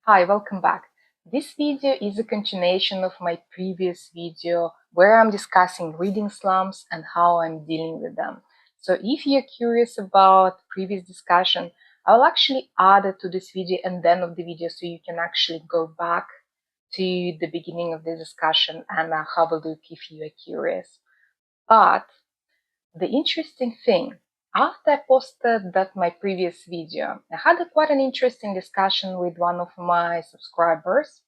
Hi, welcome back. This video is a continuation of my previous video where I'm discussing reading slumps and how I'm dealing with them. So if you're curious about previous discussion, I'll actually add it to this video and then of the video so you can actually go back to the beginning of the discussion and have a look if you are curious. But the interesting thing, after I posted my previous video, I had quite an interesting discussion with one of my subscribers.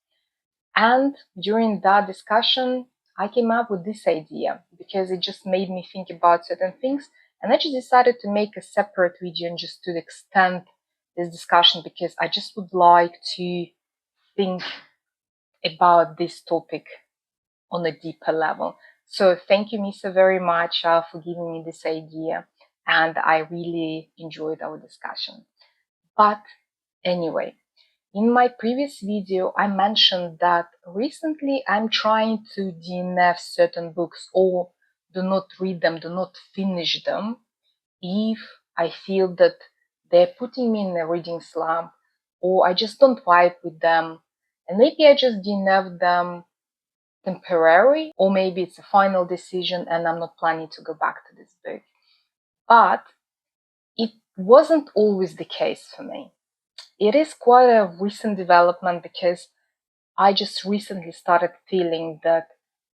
And during that discussion, I came up with this idea because it just made me think about certain things. And I just decided to make a separate video and just to extend this discussion because I just would like to think about this topic on a deeper level. So thank you, Misa, very much for giving me this idea. And I really enjoyed our discussion. But anyway, in my previous video, I mentioned that recently I'm trying to DNF certain books or do not read them, do not finish them if I feel that they're putting me in a reading slump or I just don't vibe with them. And maybe I just DNF them temporary, or maybe it's a final decision and I'm not planning to go back to this book. But it wasn't always the case for me. It is quite a recent development because I just recently started feeling that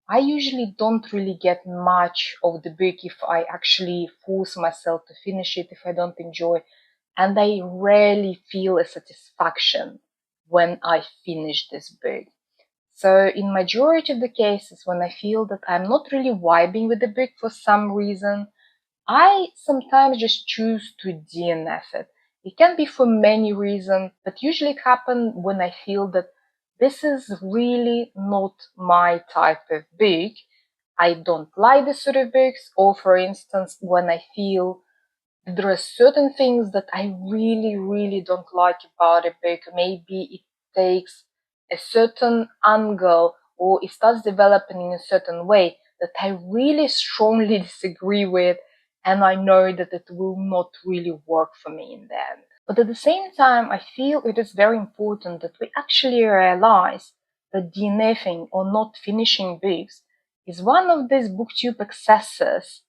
I usually don't really get much of the book if I actually force myself to finish it, if I don't enjoy, and I rarely feel a satisfaction when I finish this book. So in majority of the cases, when I feel that I'm not really vibing with the book for some reason, I sometimes just choose to DNF it. It can be for many reasons, but usually it happens when I feel that this is really not my type of book. I don't like this sort of books, or for instance, when I feel there are certain things that I really don't like about a book. Maybe it takes a certain angle or it starts developing in a certain way that I really strongly disagree with, and I know that it will not really work for me in the end. But at the same time, I feel it is very important that we actually realize that DNFing or not finishing books is one of these BookTube excesses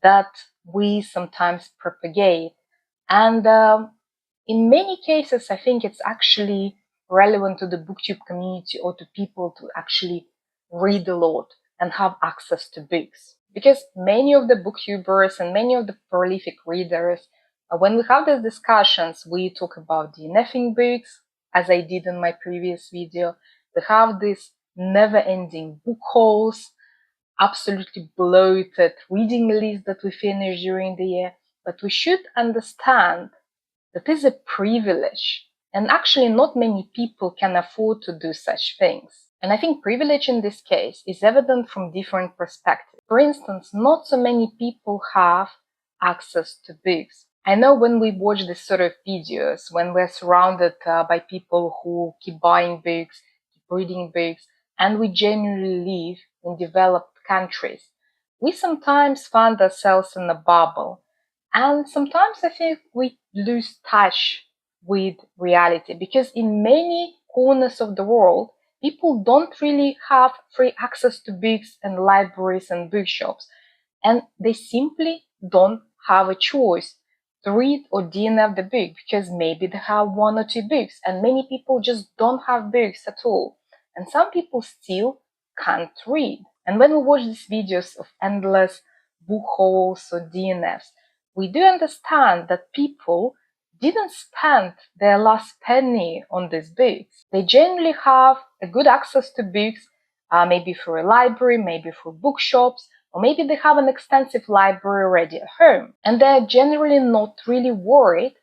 that we sometimes propagate. And in many cases, I think it's actually relevant to the BookTube community or to people to actually read a lot and have access to books. Because many of the BookTubers and many of the prolific readers, when we have these discussions, we talk about DNFing books, as I did in my previous video. We have these never-ending book hauls, absolutely bloated reading list that we finish during the year. But we should understand that is a privilege. And actually, not many people can afford to do such things. And I think privilege in this case is evident from different perspectives. For instance, not so many people have access to books. I know when we watch this sort of videos, when we're surrounded by people who keep buying books, keep reading books, and we genuinely live in developed countries, we sometimes find ourselves in a bubble. And sometimes I think we lose touch with reality because in many corners of the world, people don't really have free access to books and libraries and bookshops. And they simply don't have a choice to read or DNF the book because maybe they have one or two books and many people just don't have books at all. And some people still can't read. And when we watch these videos of endless book hauls or DNFs, we do understand that people didn't spend their last penny on these books. They generally have a good access to books, maybe through a library, maybe through bookshops, or maybe they have an extensive library already at home. And they're generally not really worried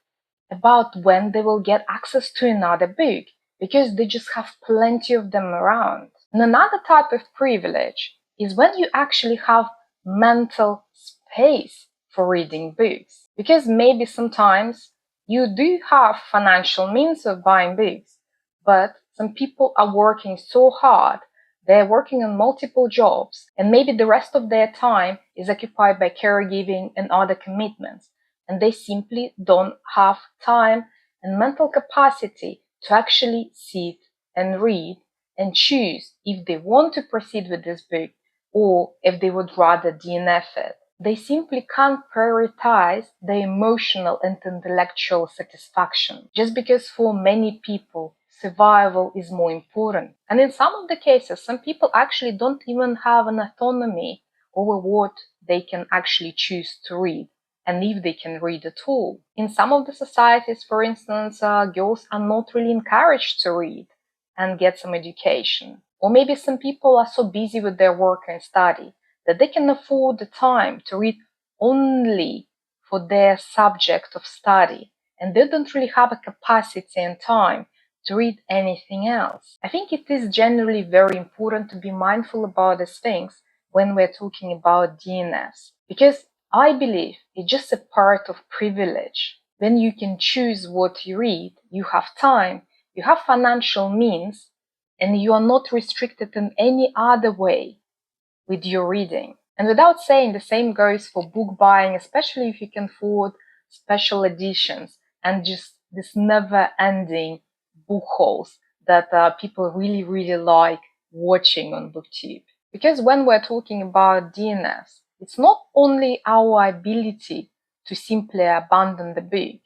about when they will get access to another book, because they just have plenty of them around. And another type of privilege is when you actually have mental space for reading books. Because maybe sometimes you do have financial means of buying books, but some people are working so hard, they're working on multiple jobs, and maybe the rest of their time is occupied by caregiving and other commitments, and they simply don't have time and mental capacity to actually sit and read and choose if they want to proceed with this book or if they would rather DNF it. They simply can't prioritize their emotional and intellectual satisfaction just because for many people survival is more important. And in some of the cases, some people actually don't even have an autonomy over what they can actually choose to read and if they can read at all. In some of the societies, for instance, girls are not really encouraged to read and get some education. Or maybe some people are so busy with their work and study that they can afford the time to read only for their subject of study, and they don't really have a capacity and time to read anything else. I think it is generally very important to be mindful about these things when we're talking about DNFs, because I believe it's just a part of privilege. When you can choose what you read, you have time, you have financial means, and you are not restricted in any other way with your reading. And without saying, the same goes for book buying, especially if you can afford special editions and just this never-ending book hauls that people really, really like watching on BookTube. Because when we're talking about DNFs, it's not only our ability to simply abandon the book,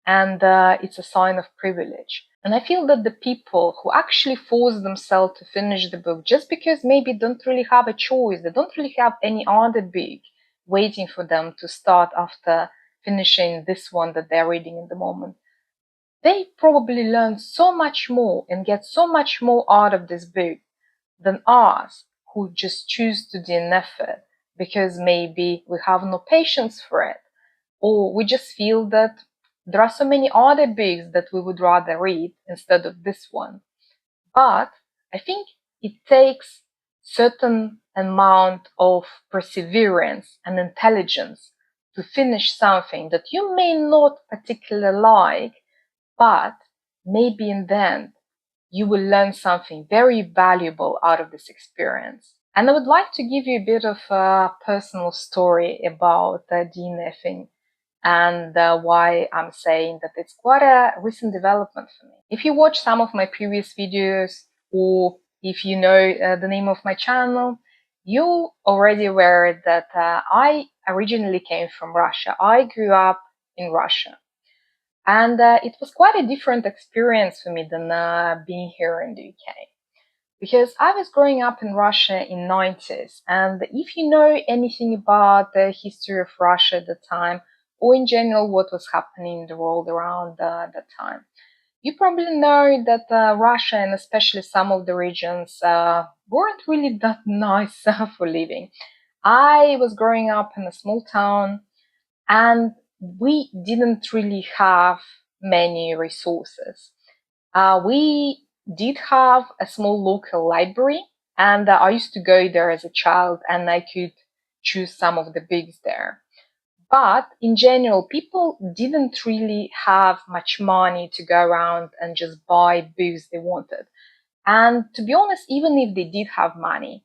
and it's a sign of privilege. And I feel that the people who actually force themselves to finish the book just because maybe don't really have a choice, they don't really have any other book waiting for them to start after finishing this one that they're reading at the moment, they probably learn so much more and get so much more out of this book than us who just choose to DNF it because maybe we have no patience for it, or we just feel that there are so many other books that we would rather read instead of this one. But I think it takes certain amount of perseverance and intelligence to finish something that you may not particularly like, but maybe in the end you will learn something very valuable out of this experience. And I would like to give you a bit of a personal story about DNFing and why I'm saying that it's quite a recent development for me. If you watch some of my previous videos, or if you know the name of my channel, you already aware that I originally came from Russia. I grew up in Russia. And it was quite a different experience for me than being here in the UK. Because I was growing up in Russia in 90s, and if you know anything about the history of Russia at the time, or in general what was happening in the world around that time, you probably know that Russia and especially some of the regions weren't really that nice for living. I was growing up in a small town, and we didn't really have many resources. We did have a small local library, and I used to go there as a child, and I could choose some of the books there. But in general, people didn't really have much money to go around and just buy books they wanted. And to be honest, even if they did have money,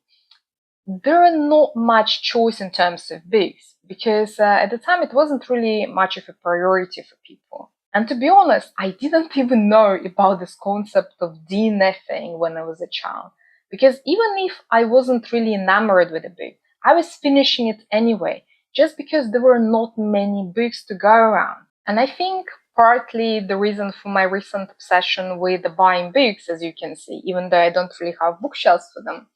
there are not much choice in terms of books because at the time it wasn't really much of a priority for people. And to be honest, I didn't even know about this concept of DNFing when I was a child, because even if I wasn't really enamored with a book, I was finishing it anyway, just because there were not many books to go around. And I think partly the reason for my recent obsession with buying books, as you can see, even though I don't really have bookshelves for them,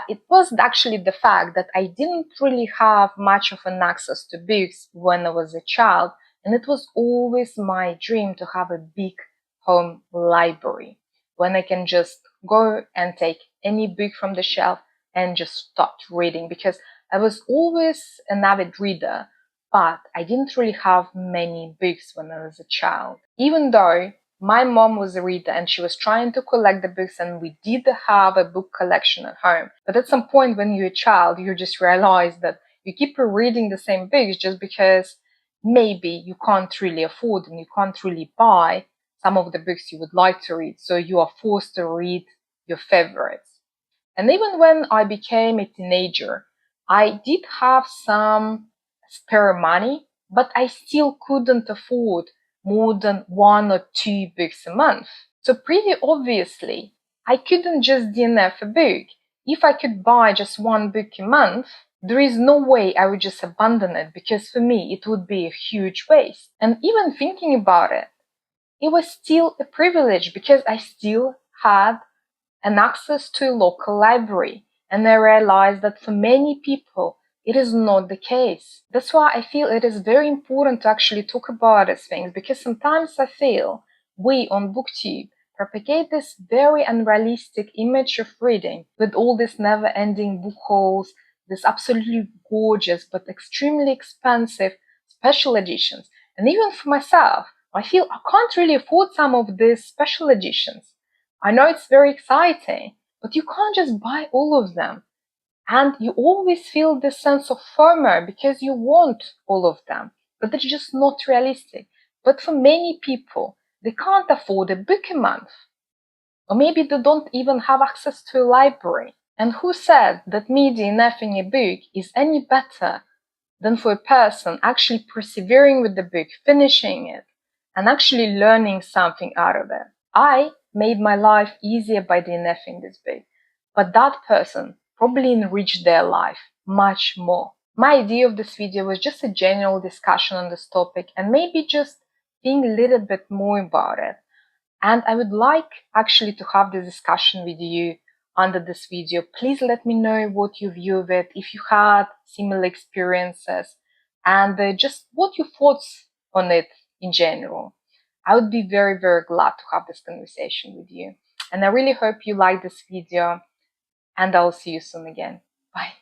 it was actually the fact that I didn't really have much of an access to books when I was a child, and it was always my dream to have a big home library when I can just go and take any book from the shelf and just start reading, because I was always an avid reader, but I didn't really have many books when I was a child. Even though my mom was a reader and she was trying to collect the books, and we did have a book collection at home. But at some point when you're a child, you just realize that you keep reading the same books just because maybe you can't really afford and you can't really buy some of the books you would like to read. So you are forced to read your favorites. And even when I became a teenager, I did have some spare money, but I still couldn't afford more than 1 or 2 books a month. So pretty obviously, I couldn't just DNF a book. If I could buy just 1 book a month, there is no way I would just abandon it, because for me it would be a huge waste. And even thinking about it, it was still a privilege because I still had an access to a local library. And I realized that for many people, it is not the case. That's why I feel it is very important to actually talk about these things, because sometimes I feel we on BookTube propagate this very unrealistic image of reading with all these never-ending book hauls, these absolutely gorgeous but extremely expensive special editions. And even for myself, I feel I can't really afford some of these special editions. I know it's very exciting, but you can't just buy all of them. And you always feel this sense of FOMO because you want all of them, but that's just not realistic. But for many people, they can't afford a book a month. Or maybe they don't even have access to a library. And who said that me DNFing a book is any better than for a person actually persevering with the book, finishing it, and actually learning something out of it? I made my life easier by DNFing this book, but that person probably enriched their life much more. My idea of this video was just a general discussion on this topic and maybe just think a little bit more about it. And I would like actually to have this discussion with you under this video. Please let me know what you view of it, if you had similar experiences, and just what your thoughts on it in general. I would be very, very glad to have this conversation with you. And I really hope you like this video, and I'll see you soon again. Bye.